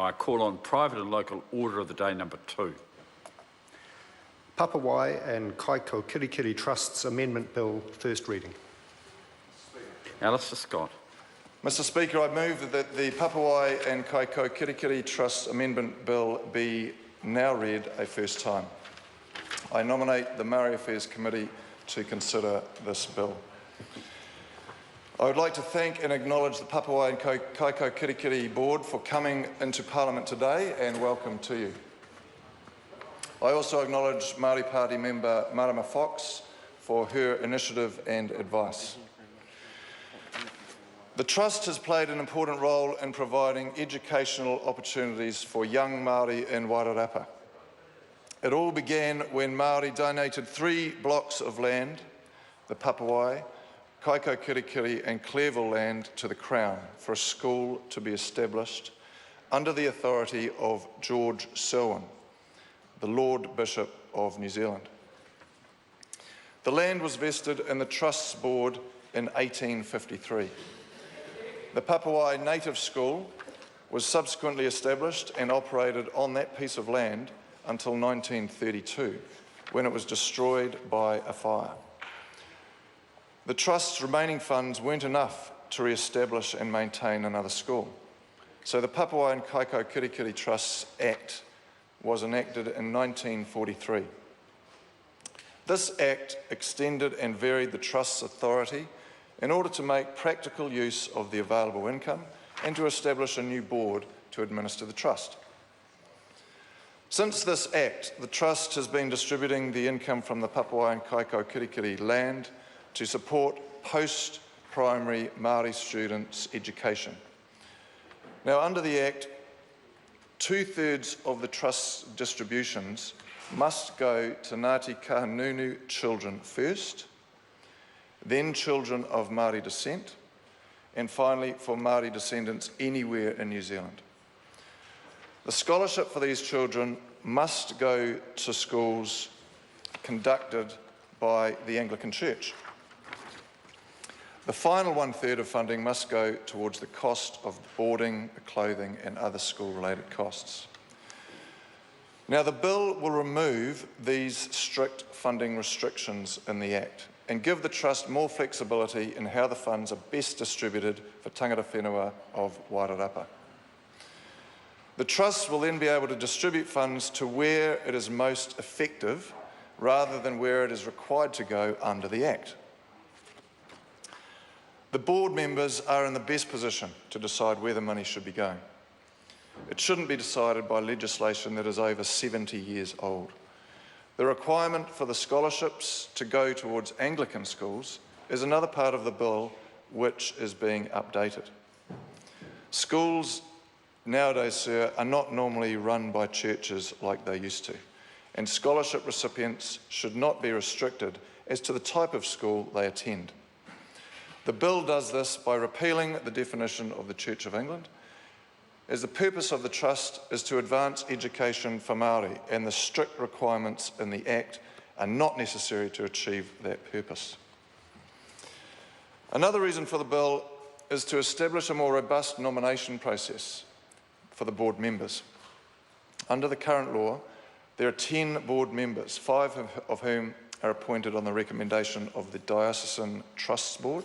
I call on private and local order of the day number 2. Papawai and Kaikokirikiri Trusts Amendment Bill, first reading. Alistair Scott. Mr Speaker, I move that the Papawai and Kaikokirikiri Trusts Amendment Bill be now read a first time. I nominate the Māori Affairs Committee to consider this bill. I would like to thank and acknowledge the Papawai and Kaikokirikiri Board for coming into Parliament today, and welcome to you. I also acknowledge Māori Party member Marama Fox for her initiative and advice. The Trust has played an important role in providing educational opportunities for young Māori in Wairarapa. It all began when Māori donated 3 blocks of land, the Papawai, Kaikokirikiri and Clearville land, to the Crown for a school to be established under the authority of George Selwyn, the Lord Bishop of New Zealand. The land was vested in the Trust's board in 1853. The Papawai Native School was subsequently established and operated on that piece of land until 1932, when it was destroyed by a fire. The Trust's remaining funds weren't enough to re-establish and maintain another school, so the Papawai and Kaikokirikiri Trusts Act was enacted in 1943. This Act extended and varied the Trust's authority in order to make practical use of the available income and to establish a new board to administer the Trust. Since this Act, the Trust has been distributing the income from the Papawai and Kaikokirikiri land to support post-primary Māori students' education. Now, under the Act, 2/3 of the Trust's distributions must go to Ngāti Kahungunu children first, then children of Māori descent, and finally for Māori descendants anywhere in New Zealand. The scholarship for these children must go to schools conducted by the Anglican Church. The final 1/3 of funding must go towards the cost of boarding, clothing and other school-related costs. Now, the bill will remove these strict funding restrictions in the Act and give the Trust more flexibility in how the funds are best distributed for tangata whenua of Wairarapa. The Trust will then be able to distribute funds to where it is most effective rather than where it is required to go under the Act. The board members are in the best position to decide where the money should be going. It shouldn't be decided by legislation that is over 70 years old. The requirement for the scholarships to go towards Anglican schools is another part of the bill which is being updated. Schools nowadays, sir, are not normally run by churches like they used to, and scholarship recipients should not be restricted as to the type of school they attend. The bill does this by repealing the definition of the Church of England, as the purpose of the Trust is to advance education for Māori, and the strict requirements in the Act are not necessary to achieve that purpose. Another reason for the bill is to establish a more robust nomination process for the board members. Under the current law, there are 10 board members, 5 of whom are appointed on the recommendation of the Diocesan Trusts Board,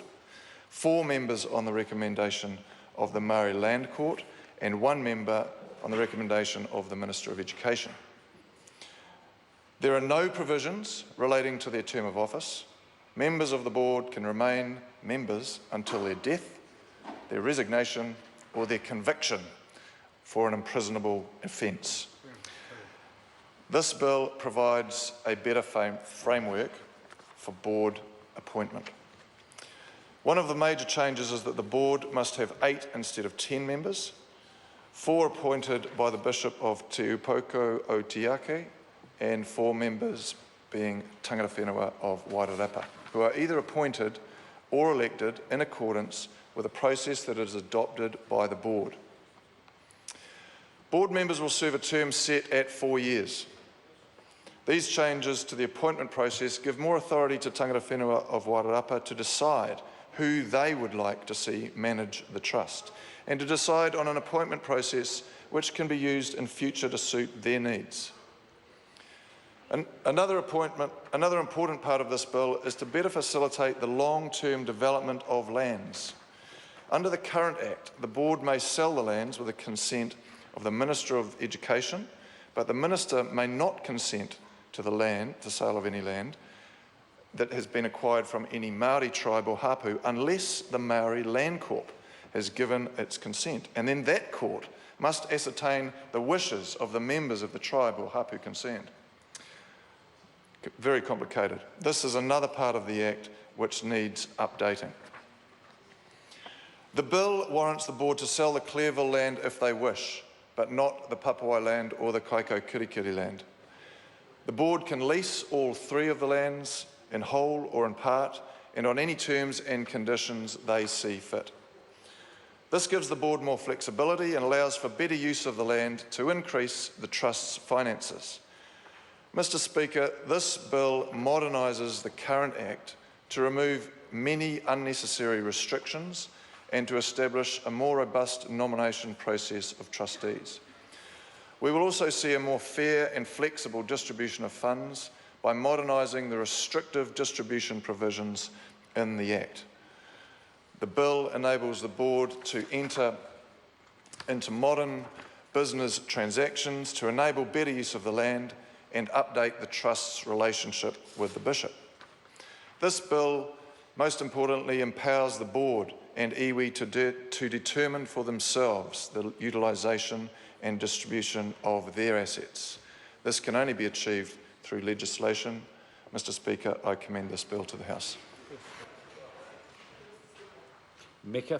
4 members on the recommendation of the Māori Land Court, and 1 member on the recommendation of the Minister of Education. There are no provisions relating to their term of office. Members of the board can remain members until their death, their resignation, or their conviction for an imprisonable offence. This bill provides a better framework for board appointment. One of the major changes is that the board must have 8 instead of 10 members, 4 appointed by the Bishop of Te Upoko o Tiake, and 4 members being tangata whenua of Wairarapa, who are either appointed or elected in accordance with a process that is adopted by the board. Board members will serve a term set at 4 years. These changes to the appointment process give more authority to tangata whenua of Wairarapa to decide who they would like to see manage the Trust, and to decide on an appointment process which can be used in future to suit their needs. And another important part of this bill is to better facilitate the long-term development of lands. Under the current Act, the Board may sell the lands with the consent of the Minister of Education, but the Minister may not consent to the sale of any land that has been acquired from any Māori tribe or hapu unless the Māori Land Corp has given its consent. And then that court must ascertain the wishes of the members of the tribe or hapu concerned. Very complicated. This is another part of the Act which needs updating. The bill warrants the Board to sell the Clearville land if they wish, but not the Papawai land or the Kaikokirikiri land. The Board can lease all three of the lands in whole or in part, and on any terms and conditions they see fit. This gives the Board more flexibility and allows for better use of the land to increase the Trust's finances. Mr. Speaker, this bill modernises the current Act to remove many unnecessary restrictions and to establish a more robust nomination process of trustees. We will also see a more fair and flexible distribution of funds by modernising the restrictive distribution provisions in the Act. The bill enables the Board to enter into modern business transactions to enable better use of the land and update the Trust's relationship with the Bishop. This bill, most importantly, empowers the Board and iwi to determine for themselves the utilisation and distribution of their assets. This can only be achieved through legislation. Mr. Speaker, I commend this bill to the House. Mecca.